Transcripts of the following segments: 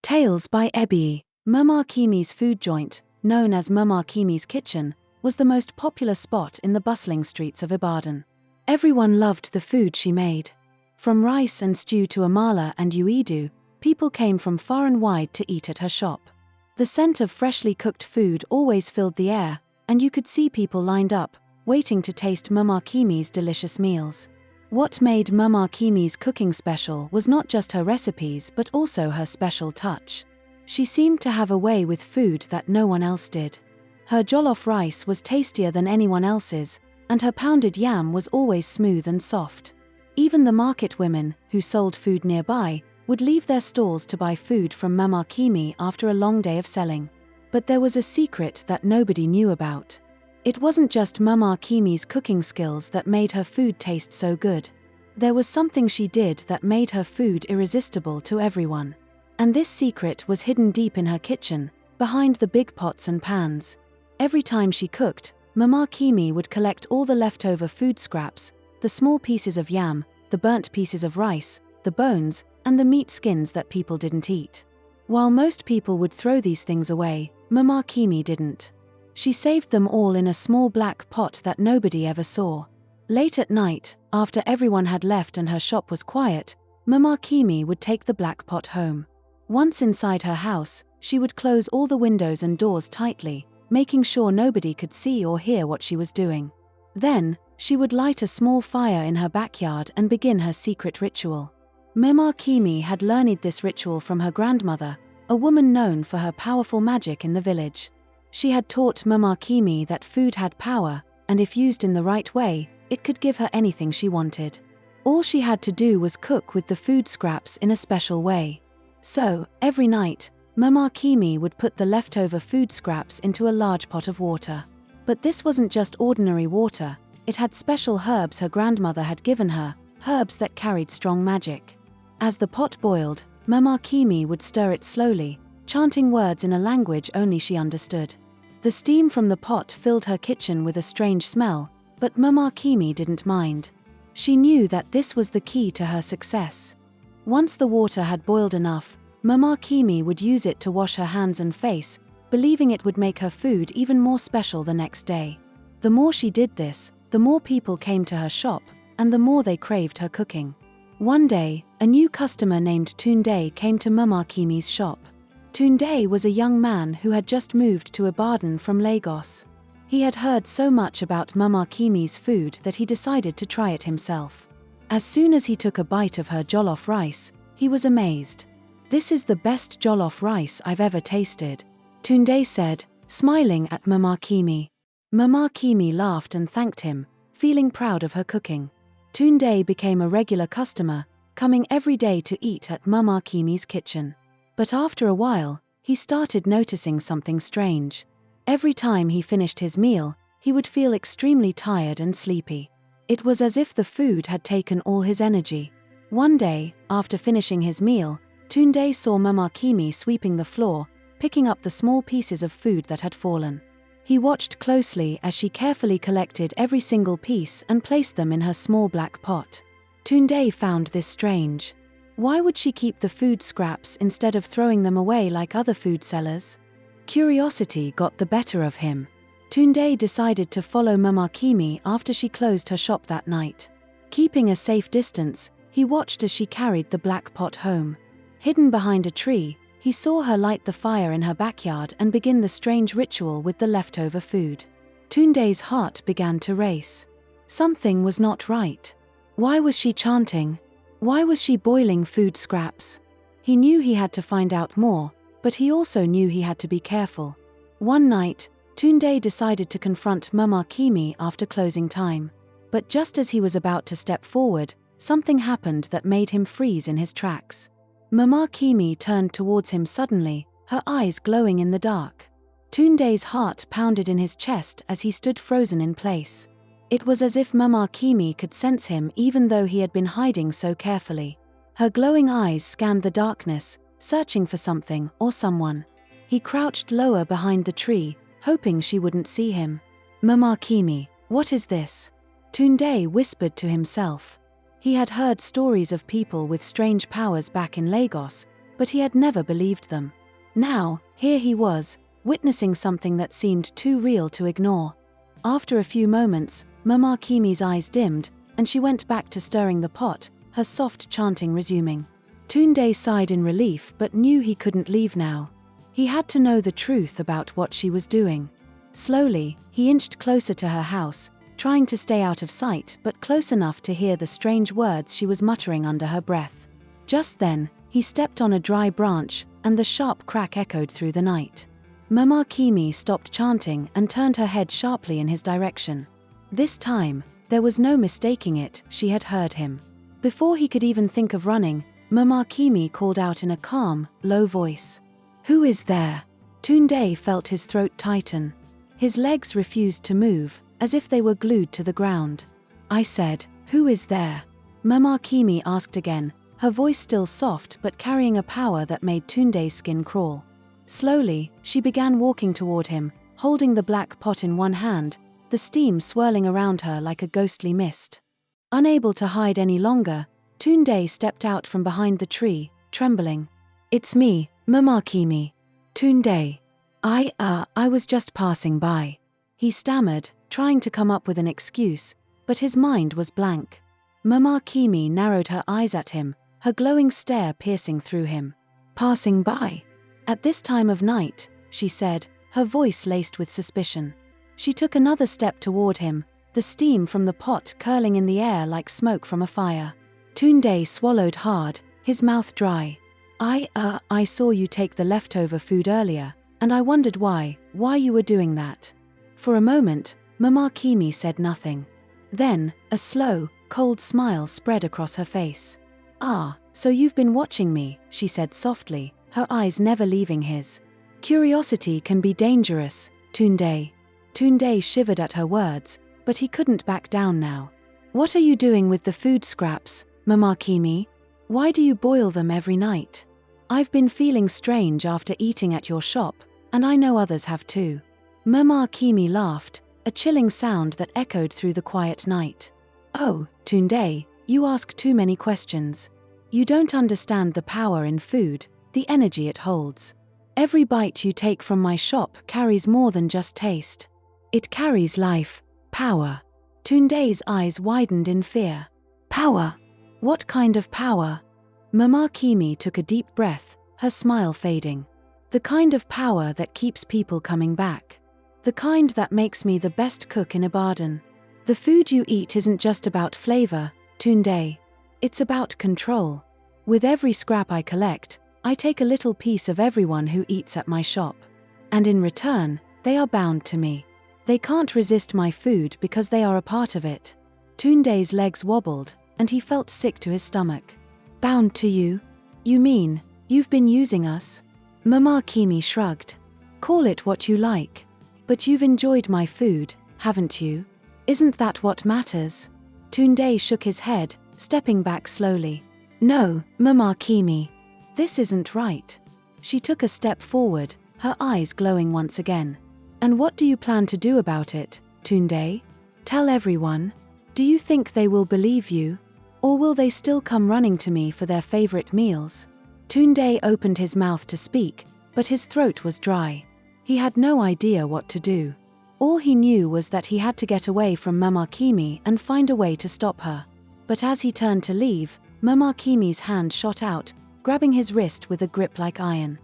Tales by Ebi. Mama Kimi's food joint, known as Mama Kimi's kitchen, was the most popular spot in the bustling streets of Ibadan. Everyone loved the food she made. From rice and stew to amala and uedu, people came from far and wide to eat at her shop. The scent of freshly cooked food always filled the air, and you could see people lined up, waiting to taste Mama Kimi's delicious meals. What made Mama Kimi's cooking special was not just her recipes but also her special touch. She seemed to have a way with food that no one else did. Her jollof rice was tastier than anyone else's, and her pounded yam was always smooth and soft. Even the market women, who sold food nearby, would leave their stalls to buy food from Mama Kimi after a long day of selling. But there was a secret that nobody knew about. It wasn't just Mama Kimi's cooking skills that made her food taste so good. There was something she did that made her food irresistible to everyone. And this secret was hidden deep in her kitchen, behind the big pots and pans. Every time she cooked, Mama Kimi would collect all the leftover food scraps, the small pieces of yam, the burnt pieces of rice, the bones, and the meat skins that people didn't eat. While most people would throw these things away, Mama Kimi didn't. She saved them all in a small black pot that nobody ever saw. Late at night, after everyone had left and her shop was quiet, Mama Kimi would take the black pot home. Once inside her house, she would close all the windows and doors tightly, making sure nobody could see or hear what she was doing. Then, she would light a small fire in her backyard and begin her secret ritual. Mama Kimi had learned this ritual from her grandmother, a woman known for her powerful magic in the village. She had taught Mama Kimi that food had power, and if used in the right way, it could give her anything she wanted. All she had to do was cook with the food scraps in a special way. So, every night, Mama Kimi would put the leftover food scraps into a large pot of water. But this wasn't just ordinary water, it had special herbs her grandmother had given her, herbs that carried strong magic. As the pot boiled, Mama Kimi would stir it slowly, chanting words in a language only she understood. The steam from the pot filled her kitchen with a strange smell, but Mama Kimi didn't mind. She knew that this was the key to her success. Once the water had boiled enough, Mama Kimi would use it to wash her hands and face, believing it would make her food even more special the next day. The more she did this, the more people came to her shop, and the more they craved her cooking. One day, a new customer named Tunde came to Mama Kimi's shop. Tunde was a young man who had just moved to Ibadan from Lagos. He had heard so much about Mama Kimi's food that he decided to try it himself. As soon as he took a bite of her jollof rice, he was amazed. "This is the best jollof rice I've ever tasted," Tunde said, smiling at Mama Kimi. Mama Kimi laughed and thanked him, feeling proud of her cooking. Tunde became a regular customer, coming every day to eat at Mama Kimi's kitchen. But after a while, he started noticing something strange. Every time he finished his meal, he would feel extremely tired and sleepy. It was as if the food had taken all his energy. One day, after finishing his meal, Tunde saw Mama Kimi sweeping the floor, picking up the small pieces of food that had fallen. He watched closely as she carefully collected every single piece and placed them in her small black pot. Tunde found this strange. Why would she keep the food scraps instead of throwing them away like other food sellers? Curiosity got the better of him. Tunde decided to follow Mama Kimi after she closed her shop that night. Keeping a safe distance, he watched as she carried the black pot home. Hidden behind a tree, he saw her light the fire in her backyard and begin the strange ritual with the leftover food. Tunde's heart began to race. Something was not right. Why was she chanting? Why was she boiling food scraps? He knew he had to find out more, but he also knew he had to be careful. One night, Tunde decided to confront Mama Kimi after closing time. But just as he was about to step forward, something happened that made him freeze in his tracks. Mama Kimi turned towards him suddenly, her eyes glowing in the dark. Tunde's heart pounded in his chest as he stood frozen in place. It was as if Mama Kimi could sense him even though he had been hiding so carefully. Her glowing eyes scanned the darkness, searching for something or someone. He crouched lower behind the tree, hoping she wouldn't see him. "Mama Kimi, what is this?" Tunde whispered to himself. He had heard stories of people with strange powers back in Lagos, but he had never believed them. Now, here he was, witnessing something that seemed too real to ignore. After a few moments, Mama Kimi's eyes dimmed, and she went back to stirring the pot, her soft chanting resuming. Tunde sighed in relief but knew he couldn't leave now. He had to know the truth about what she was doing. Slowly, he inched closer to her house, trying to stay out of sight but close enough to hear the strange words she was muttering under her breath. Just then, he stepped on a dry branch, and the sharp crack echoed through the night. Mama Kimi stopped chanting and turned her head sharply in his direction. This time, there was no mistaking it, she had heard him. Before he could even think of running, Mama Kimi called out in a calm, low voice. "Who is there?" Tunde felt his throat tighten. His legs refused to move, as if they were glued to the ground. "I said, who is there?" Mama Kimi asked again, her voice still soft but carrying a power that made Tunde's skin crawl. Slowly, she began walking toward him, holding the black pot in one hand, the steam swirling around her like a ghostly mist. Unable to hide any longer, Tunde stepped out from behind the tree, trembling. "It's me, Mama Kimi." "Tunde. I was just passing by," he stammered, trying to come up with an excuse, but his mind was blank. Mama Kimi narrowed her eyes at him, her glowing stare piercing through him. "Passing by? At this time of night," she said, her voice laced with suspicion. She took another step toward him, the steam from the pot curling in the air like smoke from a fire. Tunde swallowed hard, his mouth dry. I saw you take the leftover food earlier, and I wondered why you were doing that." For a moment, Mama Kimi said nothing. Then, a slow, cold smile spread across her face. "Ah, so you've been watching me," she said softly, her eyes never leaving his. "Curiosity can be dangerous, Tunde." Tunde shivered at her words, but he couldn't back down now. "What are you doing with the food scraps, Mama Kimi? Why do you boil them every night? I've been feeling strange after eating at your shop, and I know others have too." Mama Kimi laughed, a chilling sound that echoed through the quiet night. "Oh, Tunde, you ask too many questions. You don't understand the power in food, the energy it holds. Every bite you take from my shop carries more than just taste. It carries life, power." Tunde's eyes widened in fear. "Power? What kind of power?" Mama Kimi took a deep breath, her smile fading. "The kind of power that keeps people coming back. The kind that makes me the best cook in Ibadan. The food you eat isn't just about flavor, Tunde. It's about control. With every scrap I collect, I take a little piece of everyone who eats at my shop. And in return, they are bound to me. They can't resist my food because they are a part of it." Tunde's legs wobbled, and he felt sick to his stomach. "Bound to you? You mean, you've been using us?" Mama Kimi shrugged. "Call it what you like. But you've enjoyed my food, haven't you? Isn't that what matters?" Tunde shook his head, stepping back slowly. "No, Mama Kimi. This isn't right." She took a step forward, her eyes glowing once again. "And what do you plan to do about it, Tunde? Tell everyone? Do you think they will believe you? Or will they still come running to me for their favorite meals?" Tunde opened his mouth to speak, but his throat was dry. He had no idea what to do. All he knew was that he had to get away from Mama Kimi and find a way to stop her. But as he turned to leave, Mama Kimi's hand shot out, grabbing his wrist with a grip like iron.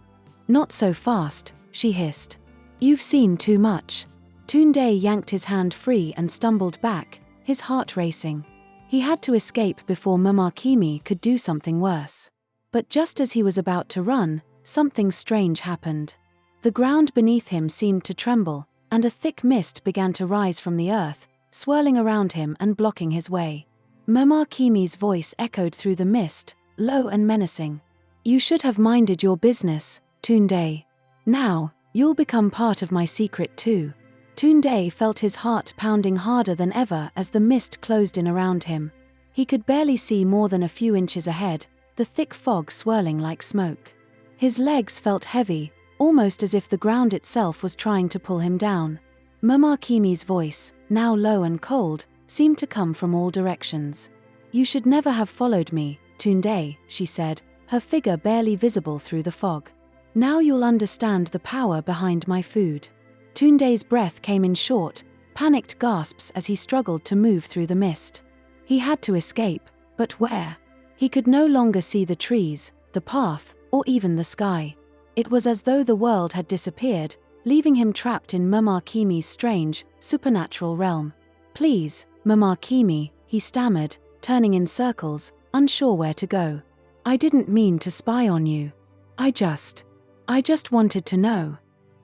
"Not so fast," she hissed. "You've seen too much." Tunde yanked his hand free and stumbled back, his heart racing. He had to escape before Mama Kimi could do something worse. But just as he was about to run, something strange happened. The ground beneath him seemed to tremble, and a thick mist began to rise from the earth, swirling around him and blocking his way. Mama Kimi's voice echoed through the mist, low and menacing. "You should have minded your business, Tunde. Now, you'll become part of my secret too." Tunde felt his heart pounding harder than ever as the mist closed in around him. He could barely see more than a few inches ahead, the thick fog swirling like smoke. His legs felt heavy, almost as if the ground itself was trying to pull him down. Mama Kimi's voice, now low and cold, seemed to come from all directions. "You should never have followed me, Tunde," she said, her figure barely visible through the fog. "Now you'll understand the power behind my food." Tunde's breath came in short, panicked gasps as he struggled to move through the mist. He had to escape, but where? He could no longer see the trees, the path, or even the sky. It was as though the world had disappeared, leaving him trapped in Mama Kimi's strange, supernatural realm. "Please, Mama Kimi," he stammered, turning in circles, unsure where to go. "I didn't mean to spy on you. I just wanted to know."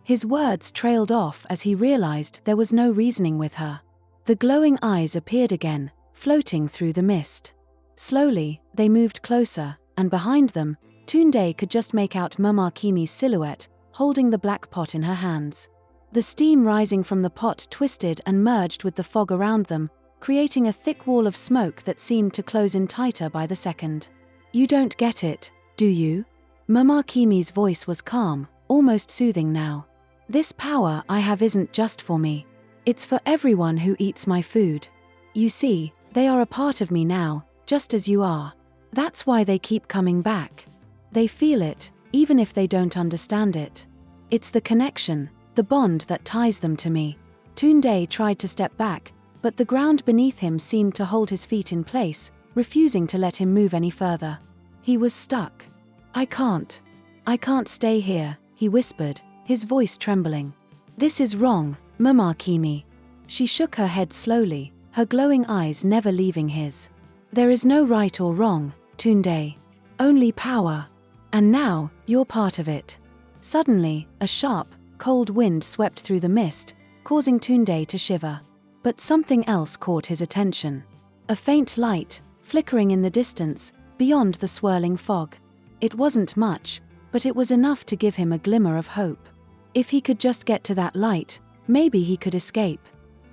His words trailed off as he realized there was no reasoning with her. The glowing eyes appeared again, floating through the mist. Slowly, they moved closer, and behind them, Tunde could just make out Mama Kimi's silhouette, holding the black pot in her hands. The steam rising from the pot twisted and merged with the fog around them, creating a thick wall of smoke that seemed to close in tighter by the second. "You don't get it, do you?" Mama Kimi's voice was calm, almost soothing now. "This power I have isn't just for me. It's for everyone who eats my food. You see, they are a part of me now, just as you are. That's why they keep coming back. They feel it, even if they don't understand it. It's the connection, the bond that ties them to me." Tunde tried to step back, but the ground beneath him seemed to hold his feet in place, refusing to let him move any further. He was stuck. I can't stay here," he whispered, his voice trembling. "This is wrong, Mama Kimi." She shook her head slowly, her glowing eyes never leaving his. "There is no right or wrong, Tunde. Only power. And now, you're part of it." Suddenly, a sharp, cold wind swept through the mist, causing Tunde to shiver. But something else caught his attention. A faint light, flickering in the distance, beyond the swirling fog. It wasn't much, but it was enough to give him a glimmer of hope. If he could just get to that light, maybe he could escape.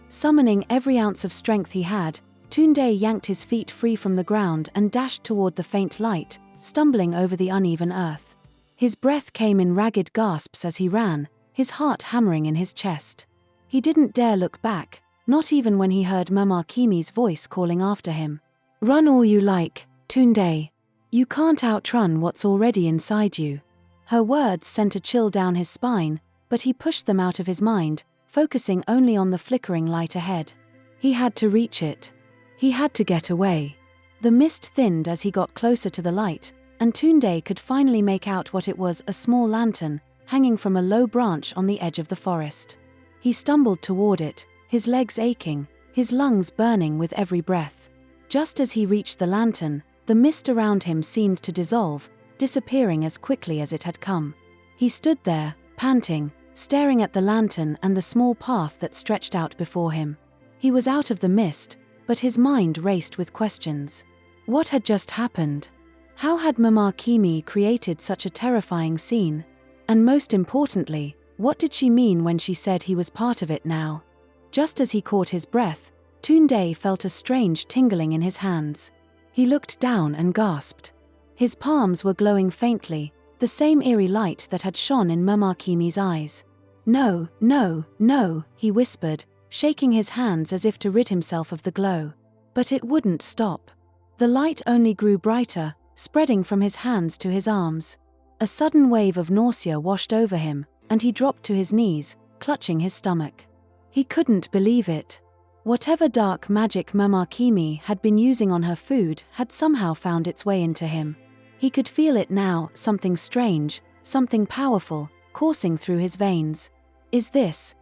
Summoning every ounce of strength he had, Tunde yanked his feet free from the ground and dashed toward the faint light, stumbling over the uneven earth. His breath came in ragged gasps as he ran, his heart hammering in his chest. He didn't dare look back, not even when he heard Mama Kimi's voice calling after him. "Run all you like, Tunde. You can't outrun what's already inside you." Her words sent a chill down his spine, but he pushed them out of his mind, focusing only on the flickering light ahead. He had to reach it. He had to get away. The mist thinned as he got closer to the light, and Tunde could finally make out what it was: a small lantern, hanging from a low branch on the edge of the forest. He stumbled toward it, his legs aching, his lungs burning with every breath. Just as he reached the lantern, the mist around him seemed to dissolve, disappearing as quickly as it had come. He stood there, panting, staring at the lantern and the small path that stretched out before him. He was out of the mist, but his mind raced with questions. What had just happened? How had Mama Kimi created such a terrifying scene? And most importantly, what did she mean when she said he was part of it now? Just as he caught his breath, Tunde felt a strange tingling in his hands. He looked down and gasped. His palms were glowing faintly, the same eerie light that had shone in Mama Kimi's eyes. "No, no, no," he whispered, shaking his hands as if to rid himself of the glow. But it wouldn't stop. The light only grew brighter, spreading from his hands to his arms. A sudden wave of nausea washed over him, and he dropped to his knees, clutching his stomach. He couldn't believe it. Whatever dark magic Mama Kimi had been using on her food had somehow found its way into him. He could feel it now, something strange, something powerful, coursing through his veins. Is this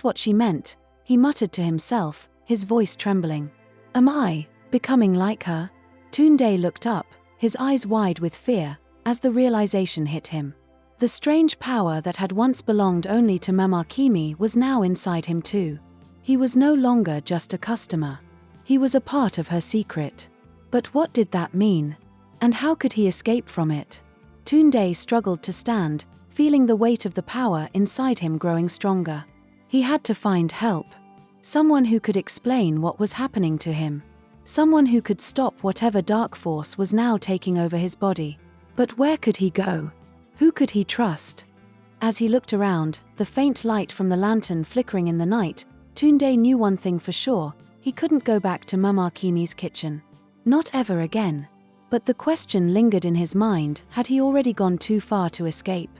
what she meant?" he muttered to himself, his voice trembling. "Am I becoming like her?" Tunde looked up, his eyes wide with fear, as the realization hit him. The strange power that had once belonged only to Mama Kimi was now inside him too. He was no longer just a customer. He was a part of her secret. But what did that mean? And how could he escape from it? Tunde struggled to stand, feeling the weight of the power inside him growing stronger. He had to find help. Someone who could explain what was happening to him. Someone who could stop whatever dark force was now taking over his body. But where could he go? Who could he trust? As he looked around, the faint light from the lantern flickering in the night, Tunde knew one thing for sure: he couldn't go back to Mama Kimi's kitchen. Not ever again. But the question lingered in his mind, had he already gone too far to escape?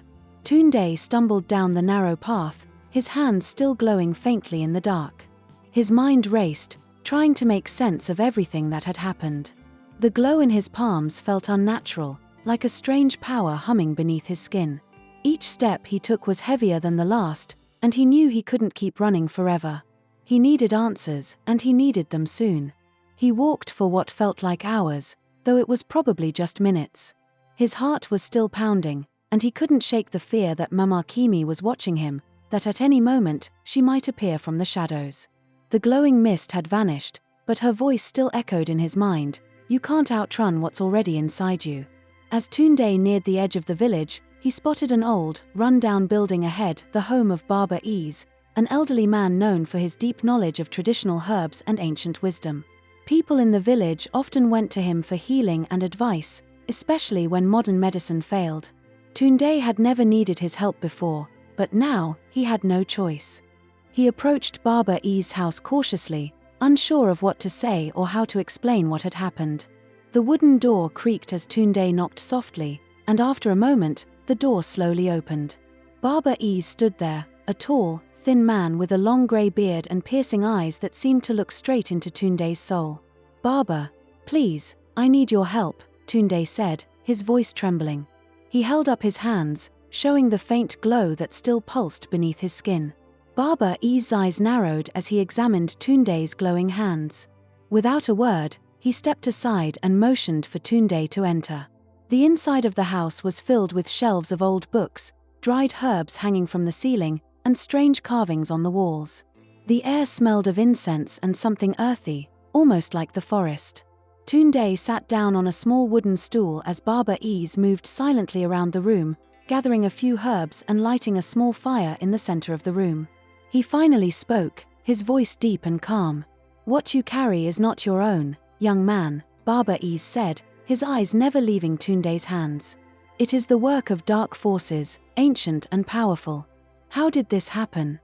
Tunde stumbled down the narrow path, his hands still glowing faintly in the dark. His mind raced, trying to make sense of everything that had happened. The glow in his palms felt unnatural, like a strange power humming beneath his skin. Each step he took was heavier than the last, and he knew he couldn't keep running forever. He needed answers, and he needed them soon. He walked for what felt like hours, though it was probably just minutes. His heart was still pounding, and he couldn't shake the fear that Mama Kimi was watching him, that at any moment she might appear from the shadows. The glowing mist had vanished, but her voice still echoed in his mind, "You can't outrun what's already inside you." As Tunde neared the edge of the village, he spotted an old, run-down building ahead, the home of Baba Ease, an elderly man known for his deep knowledge of traditional herbs and ancient wisdom. People in the village often went to him for healing and advice, especially when modern medicine failed. Tunde had never needed his help before, but now he had no choice. He approached Baba E's house cautiously, unsure of what to say or how to explain what had happened. The wooden door creaked as Tunde knocked softly, and after a moment, the door slowly opened. Baba E stood there, a tall, thin man with a long grey beard and piercing eyes that seemed to look straight into Tunde's soul. "Baba, please, I need your help," Tunde said, his voice trembling. He held up his hands, showing the faint glow that still pulsed beneath his skin. Baba E's eyes narrowed as he examined Tunde's glowing hands. Without a word, he stepped aside and motioned for Tunde to enter. The inside of the house was filled with shelves of old books, dried herbs hanging from the ceiling, and strange carvings on the walls. The air smelled of incense and something earthy, almost like the forest. Tunde sat down on a small wooden stool as Baba Ease moved silently around the room, gathering a few herbs and lighting a small fire in the center of the room. He finally spoke, his voice deep and calm. "What you carry is not your own, young man," Baba Ease said, his eyes never leaving Tunde's hands. "It is the work of dark forces, ancient and powerful." "How did this happen?"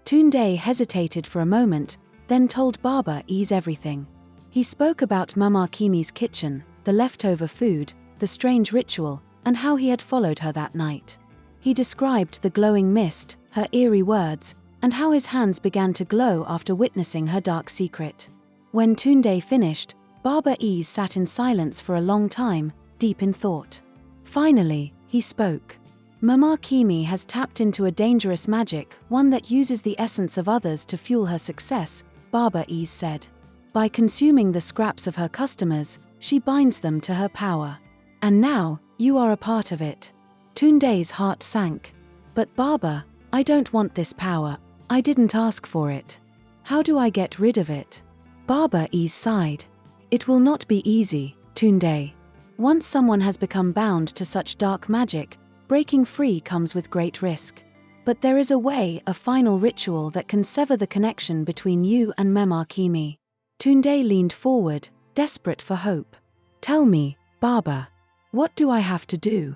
Tunde hesitated for a moment, then told Baba Ease everything. He spoke about Mama Kimi's kitchen, the leftover food, the strange ritual, and how he had followed her that night. He described the glowing mist, her eerie words, and how his hands began to glow after witnessing her dark secret. When Tunde finished, Baba Ease sat in silence for a long time, deep in thought. Finally, he spoke. "Mama Kimi has tapped into a dangerous magic, one that uses the essence of others to fuel her success," Baba Ease said. "By consuming the scraps of her customers, she binds them to her power. And now, you are a part of it." Tunde's heart sank. "But Baba, I don't want this power. I didn't ask for it. How do I get rid of it?" Baba Ease sighed. "It will not be easy, Tunde. Once someone has become bound to such dark magic, breaking free comes with great risk. But there is a way, a final ritual that can sever the connection between you and Mama Kimi." Tunde leaned forward, desperate for hope. "Tell me, Baba, what do I have to do?"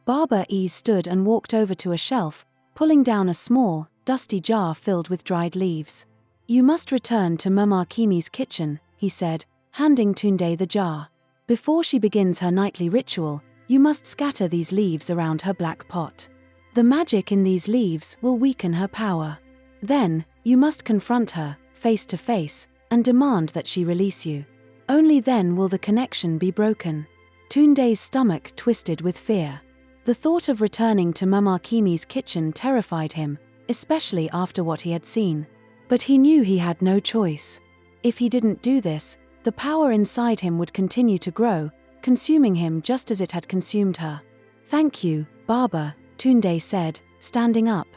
Baba Ease stood and walked over to a shelf, pulling down a small, dusty jar filled with dried leaves. "You must return to Mama Kimi's kitchen," he said, handing Tunde the jar. "Before she begins her nightly ritual, you must scatter these leaves around her black pot. The magic in these leaves will weaken her power. Then, you must confront her, face to face, and demand that she release you. Only then will the connection be broken." Tunde's stomach twisted with fear. The thought of returning to Mama Kimi's kitchen terrified him, especially after what he had seen. But he knew he had no choice. If he didn't do this, the power inside him would continue to grow, consuming him just as it had consumed her. "Thank you, Baba," Tunde said, standing up.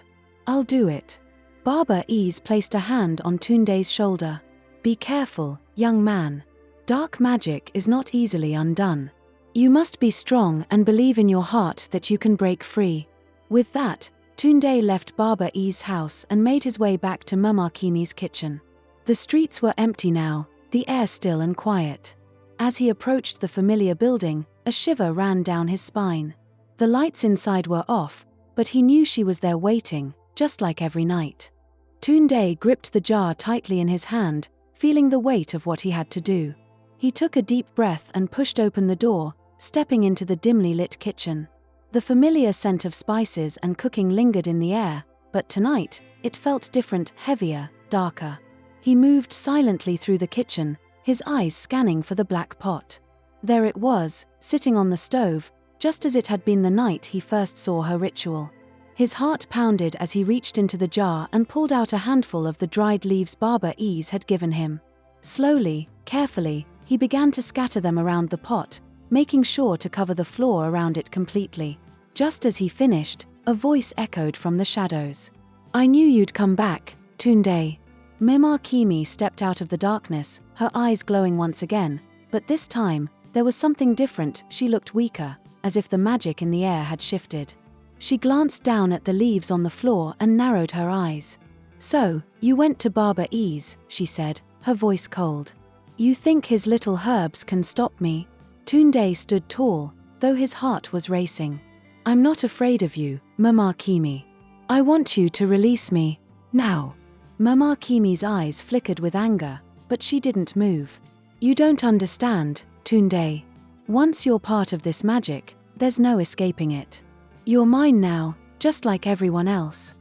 "I'll do it." Baba Ease placed a hand on Tunde's shoulder. "Be careful, young man. Dark magic is not easily undone. You must be strong and believe in your heart that you can break free." With that, Tunde left Baba E's house and made his way back to Mama Kimi's kitchen. The streets were empty now, the air still and quiet. As he approached the familiar building, a shiver ran down his spine. The lights inside were off, but he knew she was there waiting, just like every night. Tunde gripped the jar tightly in his hand, feeling the weight of what he had to do. He took a deep breath and pushed open the door, stepping into the dimly lit kitchen. The familiar scent of spices and cooking lingered in the air, but tonight, it felt different, heavier, darker. He moved silently through the kitchen, his eyes scanning for the black pot. There it was, sitting on the stove, just as it had been the night he first saw her ritual. His heart pounded as he reached into the jar and pulled out a handful of the dried leaves Barber Ease had given him. Slowly, carefully, he began to scatter them around the pot, making sure to cover the floor around it completely. Just as he finished, a voice echoed from the shadows. "I knew you'd come back, Tunde." Mama Kimi stepped out of the darkness, her eyes glowing once again, but this time, there was something different. She looked weaker, as if the magic in the air had shifted. She glanced down at the leaves on the floor and narrowed her eyes. "So, you went to Barber Ease," she said, her voice cold. "You think his little herbs can stop me?" Tunde stood tall, though his heart was racing. "I'm not afraid of you, Mama Kimi. I want you to release me, now." Mama Kimi's eyes flickered with anger, but she didn't move. "You don't understand, Tunde. Once you're part of this magic, there's no escaping it. You're mine now, just like everyone else."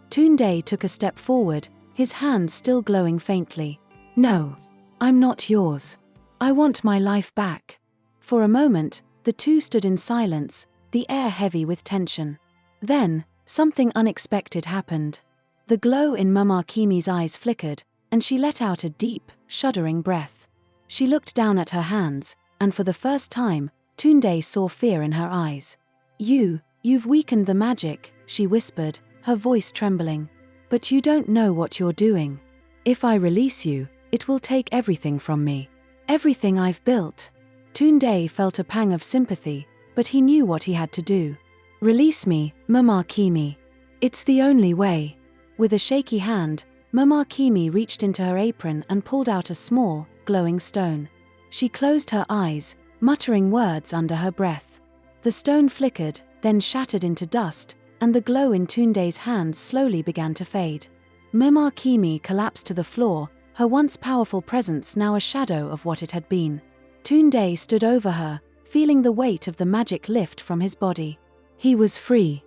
Tunde took a step forward, his hands still glowing faintly. "No, I'm not yours. I want my life back." For a moment, the two stood in silence, the air heavy with tension. Then, something unexpected happened. The glow in Mama Kimi's eyes flickered, and she let out a deep, shuddering breath. She looked down at her hands, and for the first time, Tunde saw fear in her eyes. You've weakened the magic," she whispered, her voice trembling. "But you don't know what you're doing. If I release you, it will take everything from me. Everything I've built." Tunde felt a pang of sympathy, but he knew what he had to do. "Release me, Mama Kimi. It's the only way." With a shaky hand, Mama Kimi reached into her apron and pulled out a small, glowing stone. She closed her eyes, muttering words under her breath. The stone flickered, then shattered into dust, and the glow in Tunde's hands slowly began to fade. Mama Kimi collapsed to the floor, her once powerful presence now a shadow of what it had been. Tunde stood over her, feeling the weight of the magic lift from his body. He was free.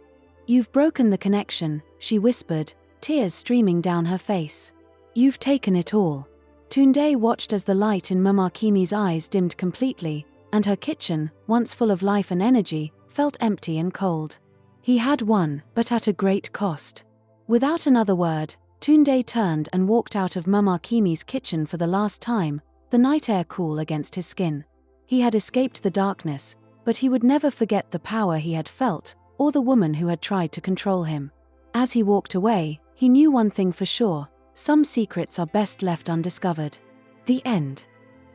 "You've broken the connection," she whispered, tears streaming down her face. "You've taken it all." Tunde watched as the light in Mama Kimi's eyes dimmed completely, and her kitchen, once full of life and energy, felt empty and cold. He had won, but at a great cost. Without another word, Tunde turned and walked out of Mama Kimi's kitchen for the last time, the night air cool against his skin. He had escaped the darkness, but he would never forget the power he had felt, or the woman who had tried to control him. As he walked away, he knew one thing for sure: some secrets are best left undiscovered. The end.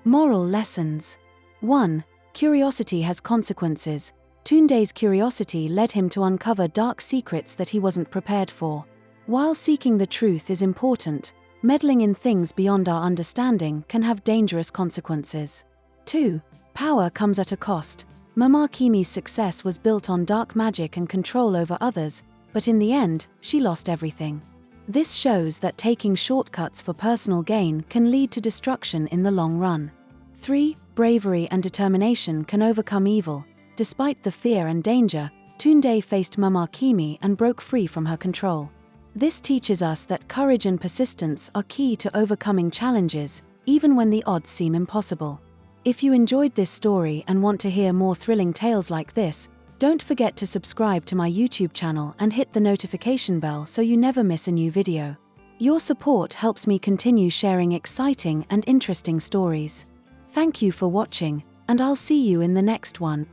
Moral lessons. 1. Curiosity has consequences. Tunde's curiosity led him to uncover dark secrets that he wasn't prepared for. While seeking the truth is important, meddling in things beyond our understanding can have dangerous consequences. 2. Power comes at a cost. Mama Kimi's success was built on dark magic and control over others, but in the end, she lost everything. This shows that taking shortcuts for personal gain can lead to destruction in the long run. 3. Bravery and determination can overcome evil. Despite the fear and danger, Tunde faced Mama Kimi and broke free from her control. This teaches us that courage and persistence are key to overcoming challenges, even when the odds seem impossible. If you enjoyed this story and want to hear more thrilling tales like this, don't forget to subscribe to my YouTube channel and hit the notification bell so you never miss a new video. Your support helps me continue sharing exciting and interesting stories. Thank you for watching, and I'll see you in the next one.